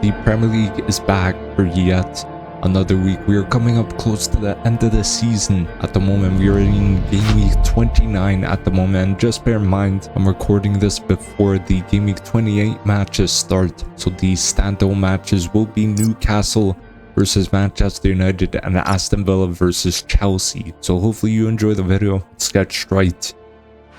The Premier League is back for yet another week. We are coming up close to the end of the season at the moment. We are in game week 29 at the moment. And just bear in mind, I'm recording this before the game week 28 matches start. So the standout matches will be Newcastle versus Manchester United and Aston Villa versus Chelsea. So hopefully you enjoy the video. Let's get straight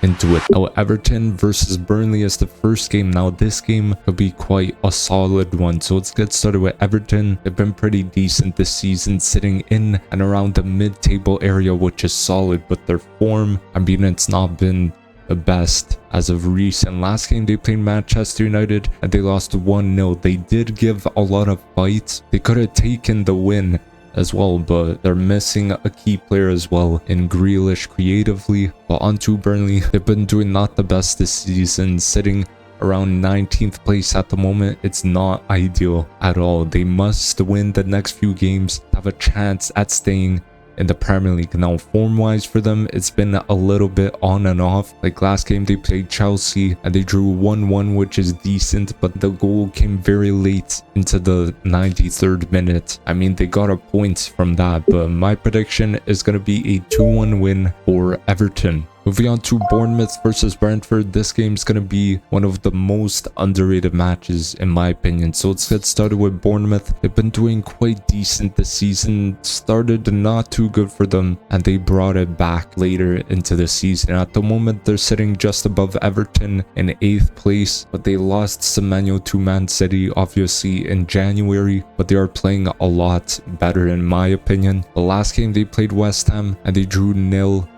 into it. Now, Everton versus Burnley is the first game. Now, this game could be quite a solid one. So let's get started with Everton. They've been pretty decent this season, sitting in and around the mid-table area, which is solid. But their form, I mean, it's not been the best as of recent. Last game they played Manchester United and they lost 1-0. They did give a lot of fight. They could have taken the win as well, but they're missing a key player as well in Grealish creatively. But onto Burnley, they've been doing not the best this season, sitting around 19th place at the moment. It's not ideal at all. They must win the next few games to have a chance at staying in the Premier League. Now, form wise for them, it's been a little bit on and off. Like last game they played Chelsea and they drew 1-1, which is decent, but the goal came very late into the 93rd minute. I mean, they got a point from that, but my prediction is going to be a 2-1 win for Everton. Moving on to Bournemouth versus Brentford. This game is going to be one of the most underrated matches in my opinion. So let's get started with Bournemouth. They've been doing quite decent this season. Started not too good for them and they brought it back later into the season. At the moment, they're sitting just above Everton in 8th place, but they lost Semenyo to Man City obviously in January, but they are playing a lot better in my opinion. The last game they played West Ham and they drew 0-0.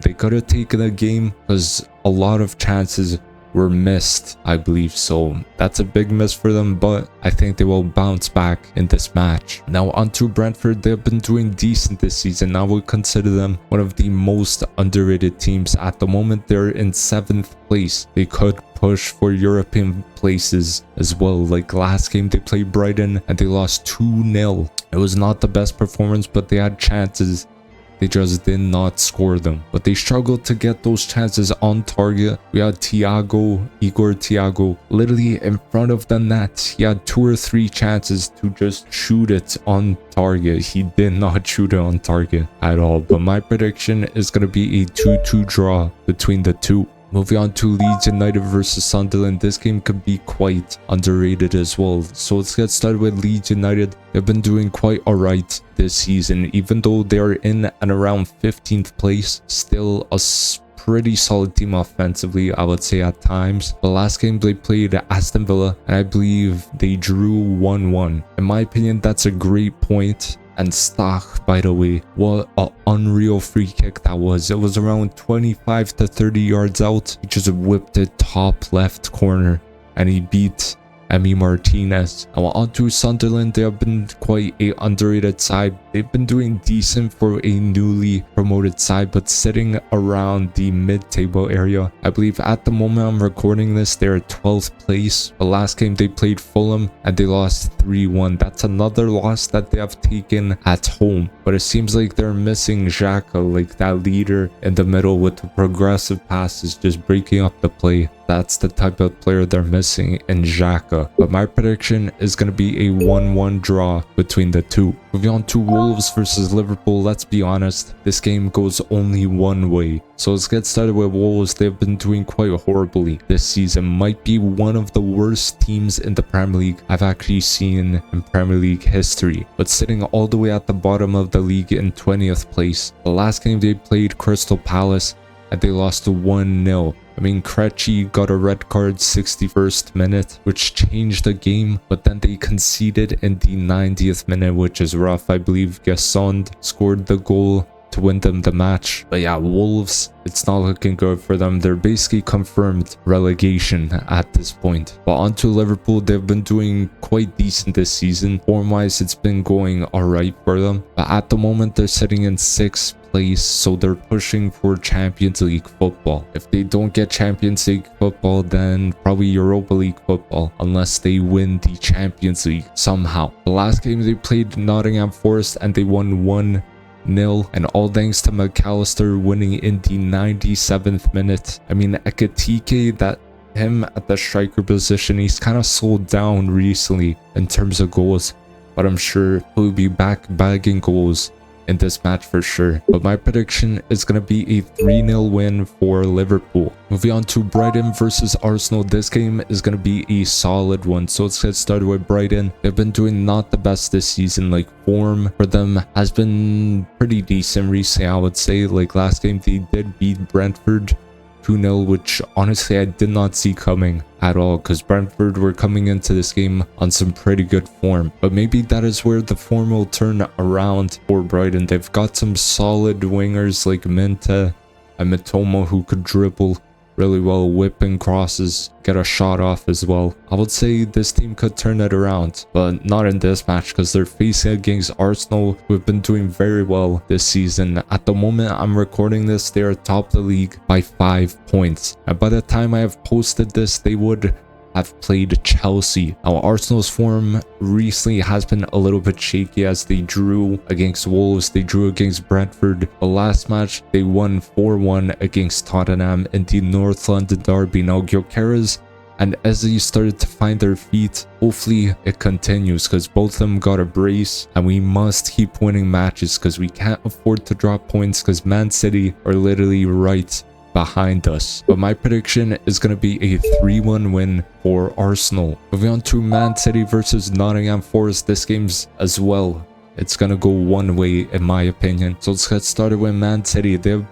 They could have taken a game because a lot of chances were missed, I believe. So that's a big miss for them, but I think they will bounce back in this match. Now onto Brentford. They've been doing decent this season. I would consider them one of the most underrated teams at the moment. They're in 7th place. They could push for European places as well. Like last game they played Brighton and they lost 2-0. It was not the best performance, but they had chances. They just did not score them, but they struggled to get those chances on target. We had Igor Thiago, literally in front of the net. He had 2 or 3 chances to just shoot it on target. He did not shoot it on target at all. But my prediction is going to be a 2-2 draw between the two. Moving on to Leeds United versus Sunderland. This game could be quite underrated as well. So let's get started with Leeds United. They've been doing quite alright this season. Even though they're in and around 15th place, still a pretty solid team offensively, I would say at times. The last game they played Aston Villa and I believe they drew 1-1. In my opinion, that's a great point. And Stock, by the way, what an unreal free kick that was. It was around 25 to 30 yards out. He just whipped it top left corner and he beat Emi Martinez. Now onto Sunderland. They have been quite a underrated side. They've been doing decent for a newly promoted side, but sitting around the mid-table area. I believe at the moment I'm recording this, they're 12th place. The last game they played Fulham and they lost 3-1. That's another loss that they have taken at home. But it seems like they're missing Xhaka, like that leader in the middle with the progressive passes, just breaking up the play. That's the type of player they're missing in Xhaka. But my prediction is going to be a 1-1 draw between the two. Moving on to Wolves versus Liverpool. Let's be honest, this game goes only one way. So let's get started with Wolves. They've been doing quite horribly this season. Might be one of the worst teams in the Premier League I've actually seen in Premier League history. But sitting all the way at the bottom of the league in 20th place. The last game they played Crystal Palace and they lost to 1-0. I mean, Krejci got a red card 61st minute, which changed the game, but then they conceded in the 90th minute, which is rough. I believe Gesund scored the goal to win them the match. But yeah, Wolves, it's not looking good for them. They're basically confirmed relegation at this point. But onto Liverpool. They've been doing quite decent this season. Form-wise, it's been going alright for them. But at the moment, they're sitting in 6th place, so they're pushing for Champions League football. If they don't get Champions League football, then probably Europa League football, unless they win the Champions League somehow. The last game they played Nottingham Forest and they won 1-0, and all thanks to McAllister winning in the 97th minute. I mean, Ekitike, that him at the striker position. He's kind of slowed down recently in terms of goals, but I'm sure he'll be back bagging goals in this match for sure. But my prediction is going to be a 3-0 win for Liverpool. Moving on to Brighton versus Arsenal. This game is going to be a solid one. So let's get started with Brighton. They've been doing not the best this season. Like, form for them has been pretty decent recently, I would say. Like, last game they did beat Brentford 2-0, which honestly I did not see coming at all, because Brentford were coming into this game on some pretty good form. But maybe that is where the form will turn around for Brighton. They've got some solid wingers like Minta and Mitoma who could dribble really well, whipping crosses, get a shot off as well. I would say this team could turn it around, but not in this match because they're facing against Arsenal, who have been doing very well this season. At the moment I'm recording this, they are top the league by 5 points. And by the time I have posted this, they would have played Chelsea. Now, Arsenal's form recently has been a little bit shaky as they drew against Wolves, they drew against Brentford. The last match, they won 4-1 against Tottenham in the North London derby. Now, Gyökeres and Eze started to find their feet. Hopefully it continues, because both of them got a brace, and we must keep winning matches because we can't afford to drop points, because Man City are literally right behind us. But my prediction is going to be a 3-1 win for Arsenal. Moving on to Man City versus Nottingham Forest. This game's as well, it's gonna go one way in my opinion. So let's get started with Man City. They've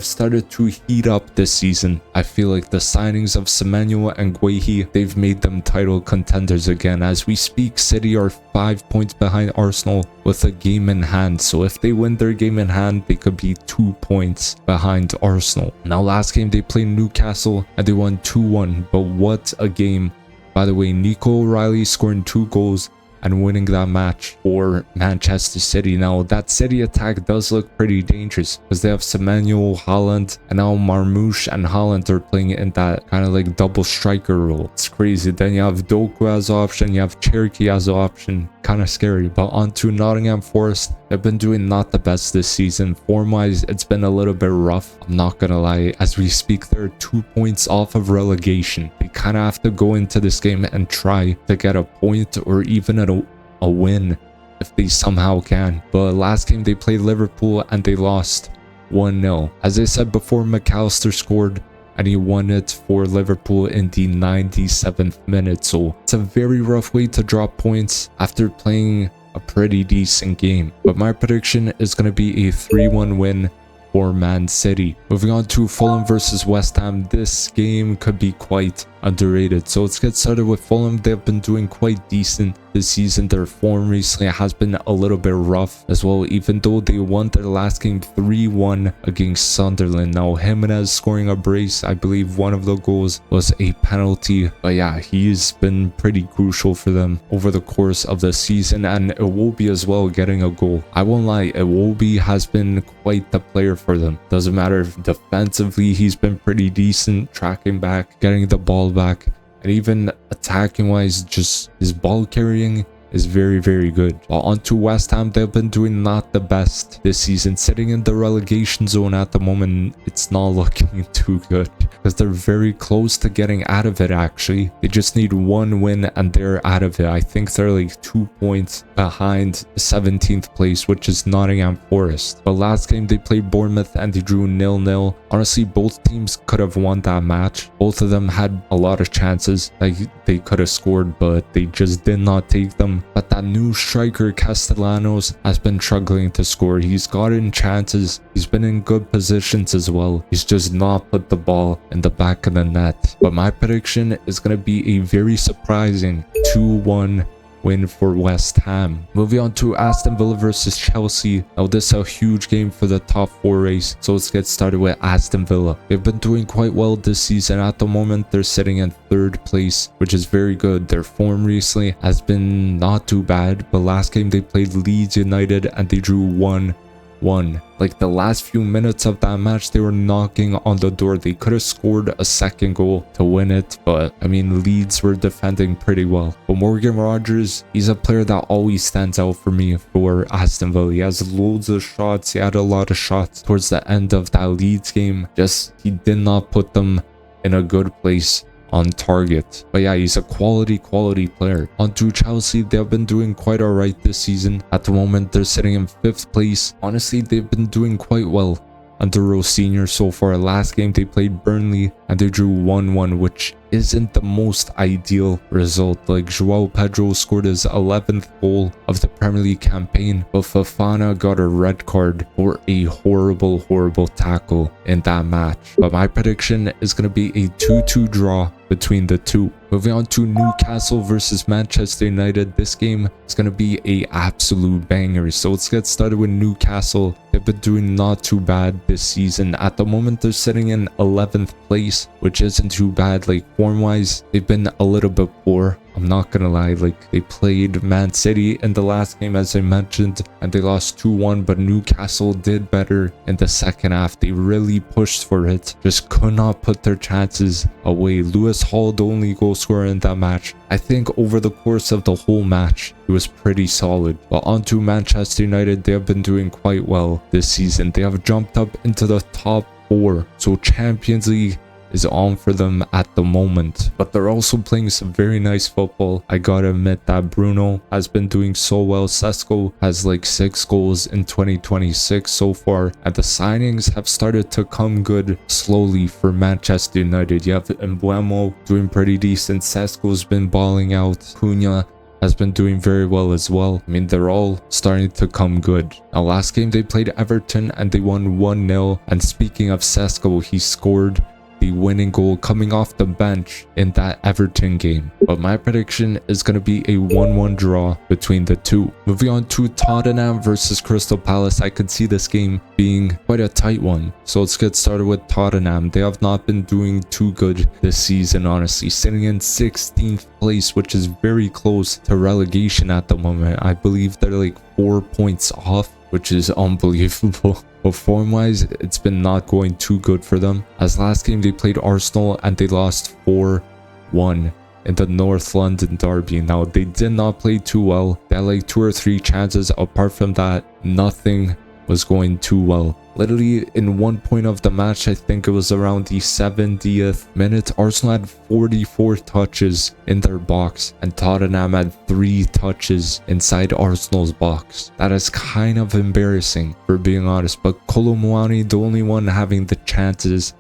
started to heat up this season. I feel like the signings of Semenyo and Guehi, they've made them title contenders again. As we speak, City are 5 points behind Arsenal with a game in hand. So if they win their game in hand, they could be 2 points behind Arsenal. Now, last game they played Newcastle and they won 2-1. But what a game. By the way, Nico O'Reilly scoring 2 goals and winning that match for Manchester City. Now, that City attack does look pretty dangerous because they have Semenyo, Haaland, and now Marmoush and Haaland are playing in that kind of like double striker role. It's crazy. Then you have Doku as an option, you have Cherky as an option. Kind of scary. But on to Nottingham Forest. They've been doing not the best this season. Form-wise, it's been a little bit rough. I'm not gonna lie. As we speak, they're 2 points off of relegation. They kind of have to go into this game and try to get a point or even a win if they somehow can. But last game they played Liverpool and they lost 1-0. As I said before, McAllister scored and he won it for Liverpool in the 97th minute. So it's a very rough way to drop points after playing a pretty decent game. But my prediction is going to be a 3-1 win for Man City. Moving on to Fulham versus West Ham. This game could be quite underrated. So let's get started with Fulham. They've been doing quite decent this season. Their form recently has been a little bit rough as well, even though they won their last game 3-1 against Sunderland. Now, Jimenez scoring a brace. I believe one of the goals was a penalty. But yeah, he's been pretty crucial for them over the course of the season, and Iwobi as well getting a goal. I won't lie, Iwobi has been quite the player for them. Doesn't matter if defensively he's been pretty decent, tracking back, getting the ball back, and even attacking wise, just his ball carrying is very, very good. While on to West Ham, they've been doing not the best this season, sitting in the relegation zone at the moment. It's not looking too good because they're very close to getting out of it. Actually, they just need one win and they're out of it. I think they're like 2 points behind 17th place, which is Nottingham Forest. But last game they played Bournemouth and they drew 0-0. Honestly, both teams could have won that match. Both of them had a lot of chances, like they could have scored, but they just did not take them. But that new striker Castellanos has been struggling to score. He's gotten chances, he's been in good positions as well. He's just not put the ball in the back of the net. But my prediction is going to be a very surprising 2-1 win for West Ham. Moving on to Aston Villa versus Chelsea. Now, this is a huge game for the top 4 race. So let's get started with Aston Villa. They've been doing quite well this season. At the moment, they're sitting in 3rd place, which is very good. Their form recently has been not too bad, but last game they played Leeds United and they drew 1-1. Like the last few minutes of that match, they were knocking on the door. They could have scored a second goal to win it, but I mean, Leeds were defending pretty well. But Morgan Rogers, he's a player that always stands out for me for Aston Villa. He has loads of shots. He had a lot of shots towards the end of that Leeds game. Just he did not put them in a good place on target. But yeah, he's a quality player. On to Chelsea, they've been doing quite alright this season. At the moment, they're sitting in 5th place. Honestly, they've been doing quite well under Rose Senior so far. Last game they played Burnley and they drew 1-1, which isn't the most ideal result. Like, Joao Pedro scored his 11th goal of the Premier League campaign, but Fofana got a red card for a horrible tackle in that match. But my prediction is going to be a 2-2 draw between the two. Moving on to Newcastle versus Manchester United. This game is going to be a absolute banger. So let's get started with Newcastle. They've been doing not too bad this season. At the moment, they're sitting in 11th place, which isn't too bad. Like, form-wise, they've been a little bit poor. I'm not gonna lie, like, they played Man City in the last game, as I mentioned, and they lost 2-1, but Newcastle did better in the second half. They really pushed for it, just could not put their chances away. Lewis Hall, the only goal scorer in that match. I think over the course of the whole match, it was pretty solid. But on to Manchester United, they have been doing quite well this season. They have jumped up into the top 4, so Champions League is on for them at the moment, but they're also playing some very nice football. I gotta admit that Bruno has been doing so well. Sesko has like 6 goals in 2026 so far, and the signings have started to come good slowly for Manchester United. You have Embuemo doing pretty decent. Sesko's been balling out. Cunha has been doing very well as well. I mean, they're all starting to come good. Now, last game they played Everton and they won 1-0, and speaking of Sesko, he scored the winning goal coming off the bench in that Everton game. But my prediction is going to be a 1-1 draw between the two. Moving on to Tottenham versus Crystal Palace. I could see this game being quite a tight one. So let's get started with Tottenham. They have not been doing too good this season, honestly. Sitting in 16th place, which is very close to relegation at the moment. I believe they're like 4 points off, which is unbelievable. But form-wise, it's been not going too good for them, as last game they played Arsenal and they lost 4-1 in the North London derby. Now, they did not play too well. They had like 2 or 3 chances. Apart from that, nothing was going too well. Literally, in one point of the match, I think it was around the 70th minute, Arsenal had 44 touches in their box and Tottenham had 3 touches inside Arsenal's box. That is kind of embarrassing, for being honest. But Kolo Muani, the only one having the chances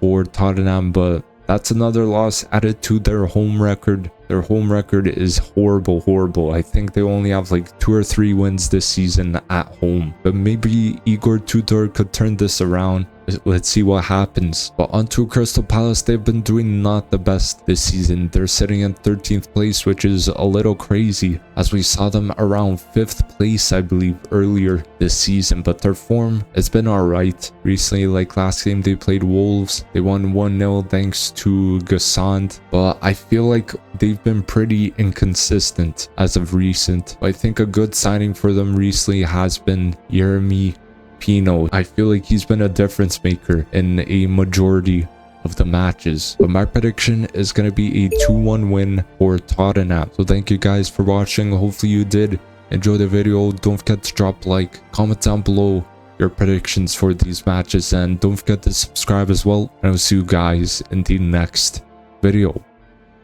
for Tottenham, but that's another loss added to their home record. Their home record is horrible. I think they only have like 2 or 3 wins this season at home. But maybe Igor Tudor could turn this around. Let's see what happens. But onto Crystal Palace, they've been doing not the best this season. They're sitting in 13th place, which is a little crazy, as we saw them around 5th place, I believe, earlier this season. But their form has been alright recently. Like last game they played Wolves, they won 1-0 thanks to Gassand. But I feel like they've been pretty inconsistent as of recent. I think a good signing for them recently has been Jeremy Pino. I feel like he's been a difference maker in a majority of the matches. But my prediction is going to be a 2-1 win for Tottenham. So thank you guys for watching. Hopefully you did enjoy the video. Don't forget to drop a like, comment down below your predictions for these matches, and don't forget to subscribe as well. And I'll see you guys in the next video.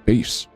Peace.